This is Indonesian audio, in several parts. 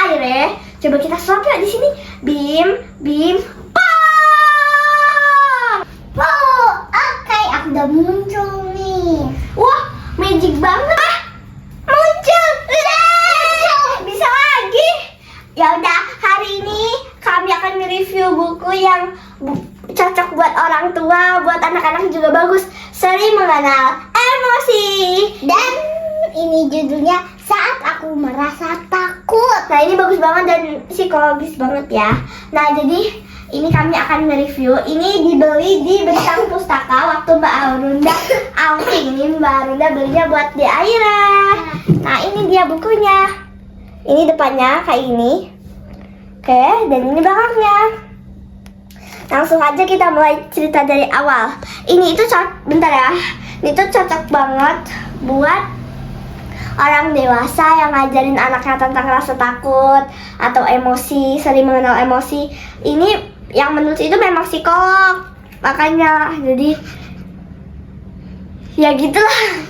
air ya. Coba kita sulap ya di sini. Bim, bim. Oh, oke, aku udah muncul nih. Wah, magic banget. Muncul. Bisa lagi. Ya udah, hari ini kami akan mereview buku yang cocok buat orang tua, buat anak-anak juga bagus. Sering mengenal emosi. Dan ini judulnya Saat Aku Merasa Takut. Nah, ini bagus banget dan psikologis banget ya. Nah, jadi ini kami akan mereview. Ini dibeli di Bentang Pustaka waktu Mbak Arunda outing. Ini Mbak Arunda belinya buat di Aira. Nah, ini dia bukunya. Ini depannya kayak ini. Oke, dan ini belakangnya. Langsung aja kita mulai cerita dari awal. Ini itu bentar ya. Ini tuh cocok banget buat orang dewasa yang ngajarin anaknya tentang rasa takut atau emosi, sering mengenal emosi. Ini yang menulis itu memang psikolog. Makanya jadi ya gitulah.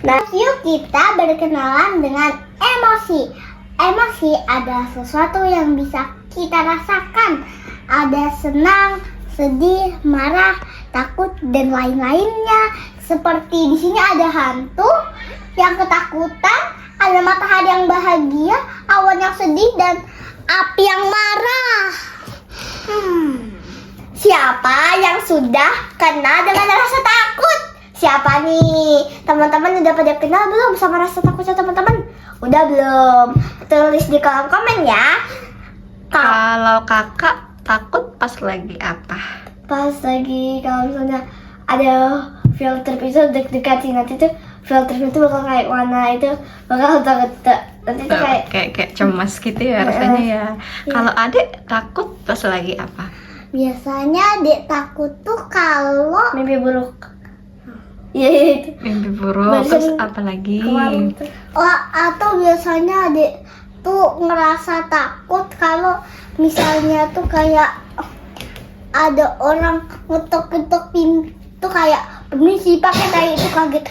Nah, yuk kita berkenalan dengan emosi. Emosi adalah sesuatu yang bisa kita rasakan. Ada senang, sedih, marah, takut, dan lain-lainnya. Seperti di sini ada hantu yang ketakutan, ada matahari yang bahagia, awan yang sedih, dan api yang marah. Siapa yang sudah kenal dengan rasa takut? Siapa nih? Teman-teman udah pada kenal belum sama rasa takutnya teman-teman? Udah belum? Tulis di kolom komen ya. Kalau kakak takut pas lagi apa? Pas lagi kalau misalnya ada filter itu dek-dekati, nanti tuh filter itu bakal kayak warna itu bakal takut. Nanti tuh Kayak cemas gitu ya rasanya ya. Kalau adik takut pas lagi apa? Biasanya adik takut tuh kalau mimpi buruk. Iya itu. Mimpi buruk, terus apa lagi? Kemarin tuh. atau biasanya adik tuh ngerasa takut kalau misalnya tuh kayak ada orang ngetok-ngetok pintu kayak permisi paket kayak itu kaget.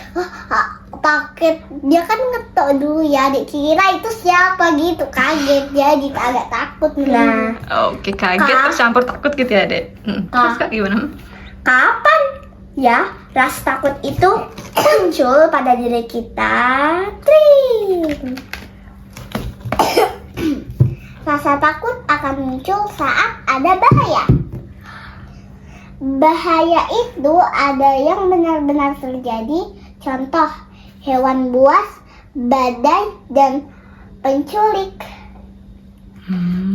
Paket dia kan ngetok dulu ya, adik kira itu siapa gitu, kaget jadi agak takut nih. Nah, Oke, kaget terus campur takut gitu ya, Dek. Terus kak gimana? kapan ya rasa takut itu muncul pada diri kita? Tring. Rasa takut akan muncul saat ada bahaya. Bahaya itu ada yang benar-benar terjadi. Contoh, hewan buas, badai, dan penculik.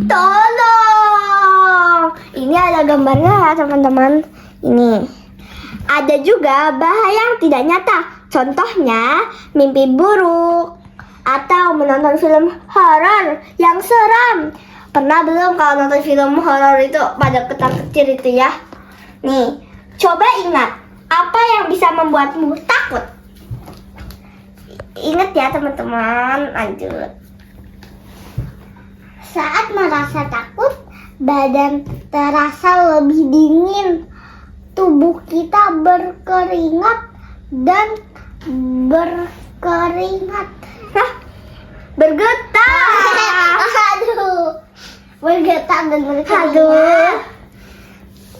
Tolong. Ini ada gambarnya ya teman-teman. Ini. Ada juga bahaya yang tidak nyata. Contohnya mimpi buruk atau menonton film horor yang seram. Pernah belum kalau nonton film horor itu pada ketar-ketir itu ya? Nih, coba ingat apa yang bisa membuatmu takut. Ingat ya teman-teman, lanjut. Saat merasa takut, badan terasa lebih dingin. Tubuh kita berkeringat dan berkeringat. Hah? Bergetar. Aduh, bergetar dan berkeringat. Aduh.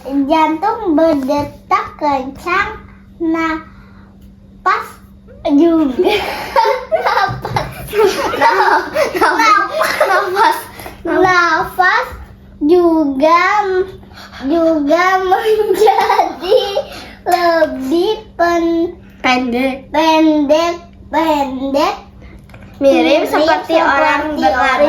Jantung berdetak kencang. Napas juga. Nafas juga menjadi lebih Pendek. pendek Mirip seperti orang berlari.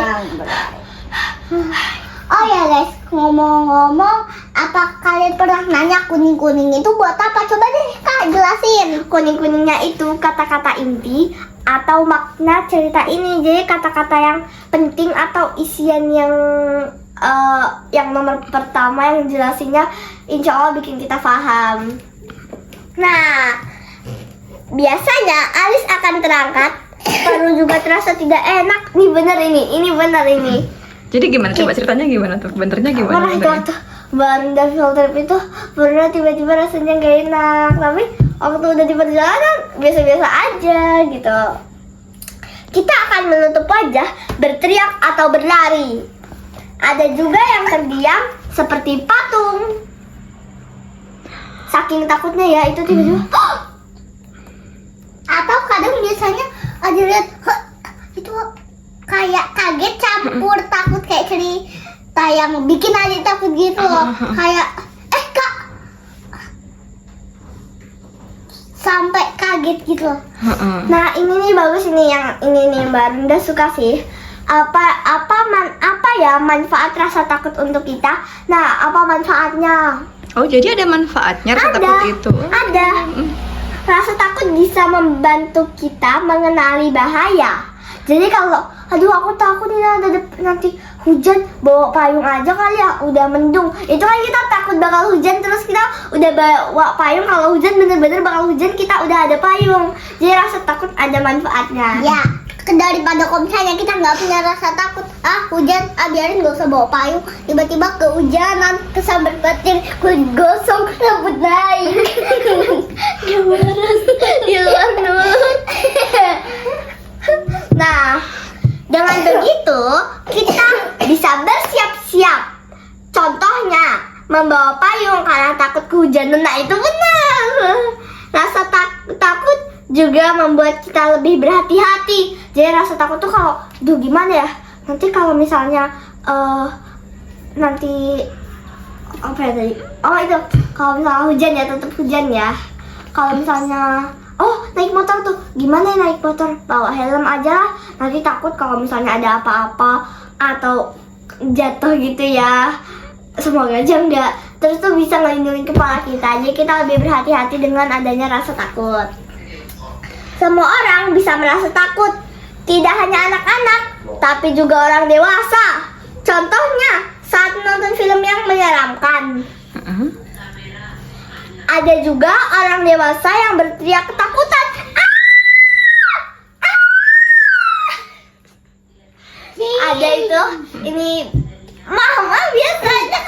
Oh ya guys, ngomong-ngomong, apa kalian pernah nanya kuning-kuning itu buat apa? Coba deh Kak jelasin. Kuning-kuningnya itu kata-kata inti atau makna cerita ini. Jadi kata-kata yang penting atau isian yang nomor pertama yang jelasinnya insya Allah bikin kita paham. Nah, biasanya alis akan terangkat, perut juga terasa tidak enak. Ini benar ini. Jadi gimana? Coba ceritanya gimana tuh? Benernya gimana? Pernah itu waktu baru dari filter itu pernah tiba-tiba rasanya gak enak, tapi waktu udah di perjalanan biasa-biasa aja gitu. kita akan menutup wajah, berteriak atau berlari. Ada juga yang terdiam seperti patung. Saking takutnya ya, itu tiba-tiba Atau kadang biasanya ada lihat itu kayak kaget campur takut kayak cerita yang bikin adik takut gitu loh. Kayak Kak, sampai kaget gitu loh. Nah ini nih bagus ini yang ini nih Mbak Runda suka sih. Apa ya manfaat rasa takut untuk kita? Nah apa manfaatnya? Oh, jadi ada manfaatnya rasa takut itu. Ada. Rasa takut bisa membantu kita mengenali bahaya. Jadi kalau aduh aku takut nih nanti hujan, bawa payung aja kali ya, udah mendung. Itu kan kita takut bakal hujan, terus kita udah bawa payung, kalau hujan bener-bener bakal hujan kita udah ada payung. Jadi rasa takut ada manfaatnya. Ya, daripada kalau misalnya kita nggak punya rasa takut, hujan, biarin nggak usah bawa payung, tiba-tiba kehujanan, kesambar petir, kulit gosong, rambut naik. Di luar dulu. Nah, dengan begitu kita bisa bersiap-siap. Contohnya membawa payung karena takut kehujanan. Nah itu benar. Rasa takut juga membuat kita lebih berhati-hati. Jadi rasa takut tuh kalau, duh gimana ya? Nanti kalau misalnya nanti apa ya tadi? Oh itu kalau misalnya hujan ya, tetap hujan ya. Kalau misalnya naik motor tuh gimana ya naik motor? Bawa helm aja lah. Nanti takut kalau misalnya ada apa-apa atau jatuh gitu ya. Semoga aja enggak. Terus tuh bisa ngelindungin kepala kita. Jadi kita lebih berhati-hati dengan adanya rasa takut. Semua orang bisa merasa takut. Tidak hanya anak-anak, tapi juga orang dewasa. Contohnya saat menonton film yang menyeramkan. Ada juga orang dewasa yang berteriak ketakutan. Ada itu, ini mama biasanya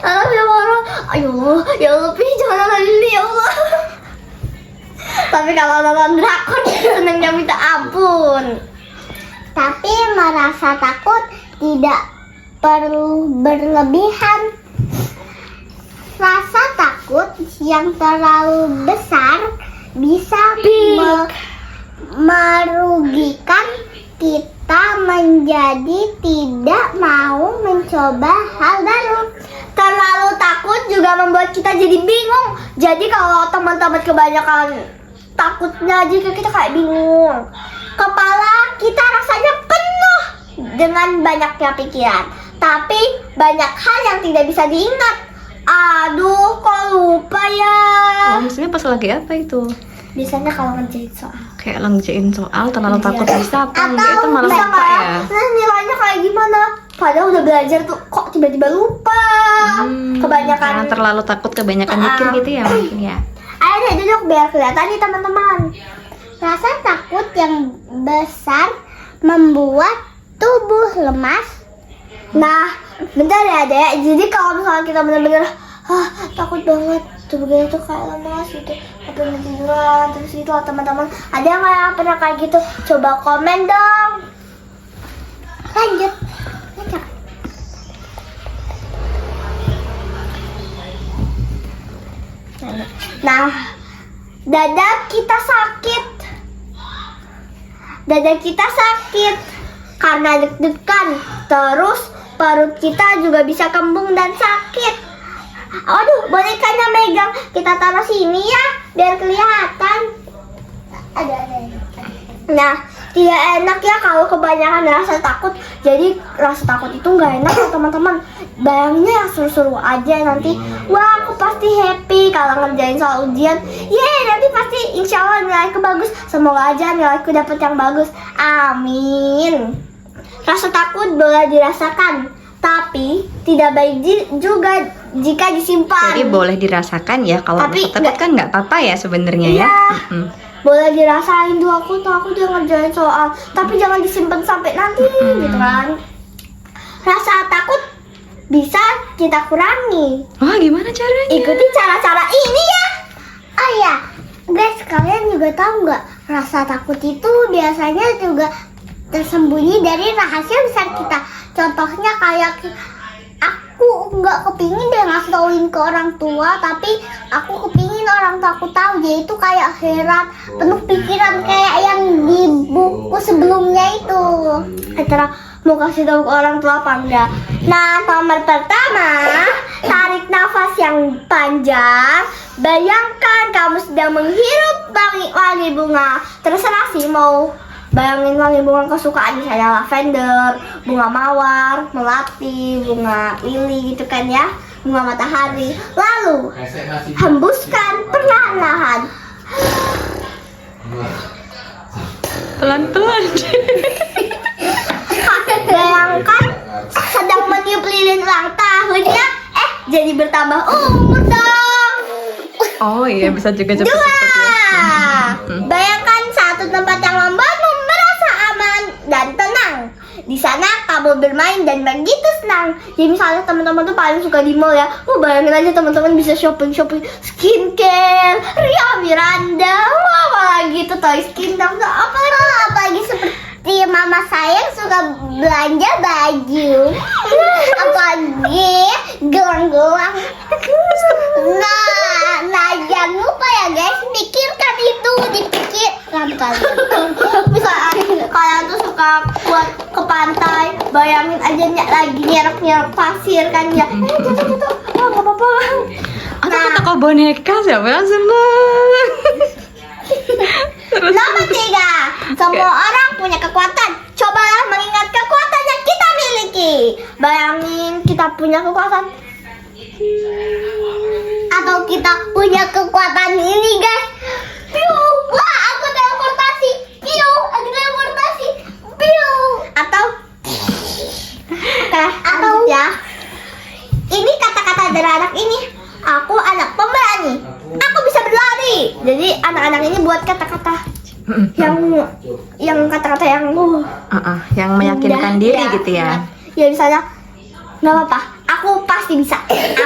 kalau film horor, ayo ya Allah, jangan nonton ini ya Allah. Tapi kalau nonton drakor senengnya minta ampun. Tapi merasa takut tidak perlu berlebihan. Rasa takut yang terlalu besar bisa merugikan kita menjadi tidak mau mencoba hal baru. Terlalu takut juga membuat kita jadi bingung. Jadi kalau teman-teman kebanyakan takutnya aja kita kayak bingung. Kepala kita rasanya penuh dengan banyaknya pikiran. Tapi banyak hal yang tidak bisa diingat. Aduh, kok lupa ya? Maksudnya pas lagi apa itu? Biasanya kalau ngerjain soal. Kayak ngerjain soal terlalu takut bisa apa? Atau Enggak, itu malah bisa lupa ya. nilainya kayak gimana? Padahal udah belajar tuh kok tiba-tiba lupa. Kebanyakan. Karena terlalu takut kebanyakan mikir gitu ya mungkin ya. Ayo deh duduk biar kelihatan nih teman-teman. Rasa takut yang besar membuat tubuh lemas. Nah, bentar ya Dek. Jadi kalau misalnya kita bener-bener takut banget, tubuh kita tuh kayak lemas gitu, pengen tiduran terus gitu loh teman-teman. Ada nggak yang pernah kayak gitu? Coba komen dong. Lanjut. Nah, dada kita sakit. Dada kita sakit karena deg-degan. Terus perut kita juga bisa kembung dan sakit. Aduh, bonekanya megang. Kita taruh sini ya, biar kelihatan. Ada. Nah, tidak enak ya kalau kebanyakan rasa takut. Jadi rasa takut itu nggak enak ya teman-teman. Bayanginnya yang seru-seru aja nanti. Wah, aku pasti happy kalau ngerjain soal ujian. Yeay, nanti pasti insya Allah nilaiku bagus. Semoga aja nilaiku dapat yang bagus. Amin. Rasa takut boleh dirasakan, tapi tidak baik juga jika disimpan. Jadi boleh dirasakan ya, kalau Tapi rasa takut kan nggak apa-apa ya sebenarnya ya. Iya. Boleh dirasain tuh aku udah ngerjain soal, tapi jangan disimpan sampai nanti gitu kan. Rasa takut bisa kita kurangi. Wah, gimana caranya? Ikuti cara-cara ini ya. Oh ya, guys, kalian juga tahu nggak, rasa takut itu biasanya juga tersembunyi dari rahasia besar kita. Contohnya kayak aku nggak kepingin deh ngasih tauin ke orang tua, tapi aku kepingin orang tua aku tahu. Jadi itu kayak heran, penuh pikiran kayak yang di buku sebelumnya itu. Antara mau kasih tahu ke orang tua apa enggak? Nah, nomor pertama, tarik nafas yang panjang. Bayangkan kamu sedang menghirup wangi bunga. Terserah sih mau bayangin wangi bunga kesukaan, misalnya lavender, bunga mawar, melati, bunga lili gitu kan ya, bunga matahari. Lalu hembuskan perlahan-lahan. Pelan-pelan. Bayangkan sedang meniup lilin ulang tahunnya, jadi bertambah umur dong. Oh iya, bisa juga cepet-cepet Dua, ya. bayangkan satu tempat yang membuatmu merasa aman dan tenang. Di sana kamu bermain dan begitu senang. Jadi misalnya teman-teman tuh paling suka di mall ya. Bayangin aja teman-teman bisa shopping skincare, Ria Miranda, apalagi tuh Toy Skin, Apalagi seperti mama saya yang suka belanja baju, apalagi gelang-gelang. Nah jangan lupa ya guys, pikirkan itu, dipikirkan kalian. Misalnya kalian tuh suka buat ke pantai, bayangin aja lagi nyerok pasir kan ya. Tuh, nggak apa-apa. Atau ke toko boneka, siapa yang seneng? Nomor 3, semua orang punya kekuatan. Cobalah mengingat kekuatan yang kita miliki. Bayangin kita punya kekuatan. Atau kita punya kekuatan ini guys. Piu, wah aku teleportasi. Piu, aku teleportasi. Piu. Atau atau ya. Ini kata-kata dari anak ini. Aku anak pemberani. Aku bisa berlari. Jadi anak-anak ini buat kata-kata yang kata-kata yang Yang meyakinkan indah, diri ya. gitu ya. Ya misalnya, nggak apa-apa, aku pasti bisa.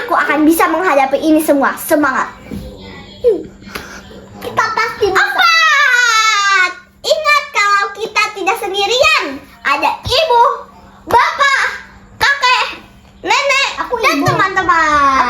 Aku akan bisa menghadapi ini semua. Semangat. Kita pasti bisa. 4. Ingat kalau kita tidak sendirian. Ada ibu, bapak, kakek, nenek, dan ibu. teman-teman.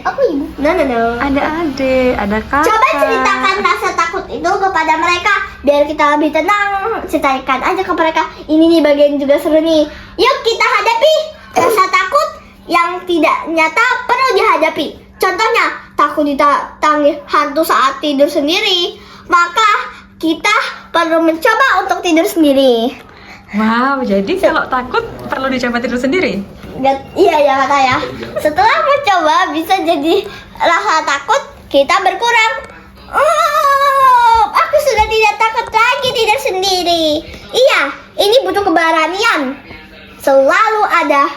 Aku ibu. No. Ada adik, ada kakak. Coba ceritakan rasa takut itu kepada mereka biar kita lebih tenang. Ceritakan aja ke mereka. Ini nih bagian juga seru nih. Yuk kita hadapi rasa takut yang tidak nyata perlu dihadapi. Contohnya takut didatangi hantu saat tidur sendiri. Maka kita perlu mencoba untuk tidur sendiri. Wow, jadi kalau takut perlu dicoba tidur sendiri? Iya ya kata ya. Setelah mencoba bisa jadi rasa takut kita berkurang. Aku sudah tidak takut lagi tidur sendiri. Iya, ini butuh keberanian. Selalu ada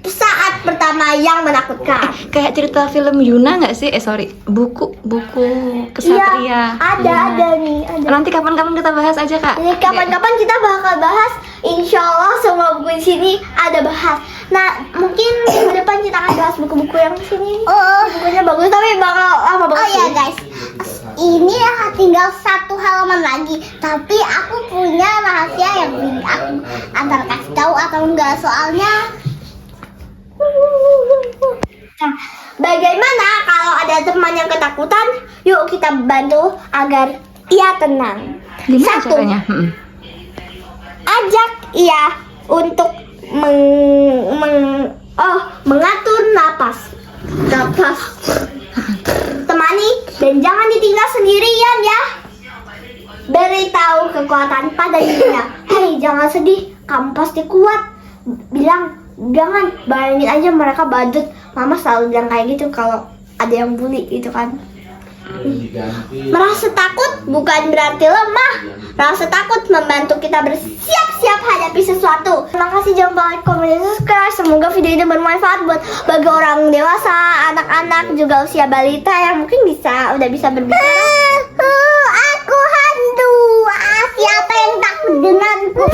saat pertama yang menakutkan. Kayak cerita film Yuna nggak sih? Buku kesatria. Iya, ada nih. Nanti kapan-kapan kita bahas aja kak. Jadi kapan-kapan kita bakal bahas. Insya Allah semua buku di sini ada bahas. Nah mungkin minggu depan kita akan bahas buku-buku yang di sini. Bukunya bagus tapi bakal lama banget. Oh ya guys, ini tinggal 1 halaman lagi. Tapi aku punya rahasia yang aku antara kasih tahu atau enggak, soalnya. Nah, bagaimana kalau ada teman yang ketakutan? Yuk kita bantu agar ia tenang. Gimana 1. caranya? Ajak ia untuk mengatur napas. Temani dan jangan ditinggal sendirian ya. Beritahu kekuatan pada dirinya. Hei, jangan sedih, kamu pasti kuat. Bilang jangan, bayangin aja mereka badut. Mama selalu bilang kayak gitu kalau ada yang bully gitu kan. Merasa takut bukan berarti lemah. Rasa takut membantu kita bersiap-siap hadapi sesuatu. Terima kasih, jangan lupa like, comment, dan subscribe. Semoga video ini bermanfaat buat bagi orang dewasa, anak-anak, juga usia balita yang mungkin udah bisa berbicara. Aku hantu. Siapa yang takut denganku?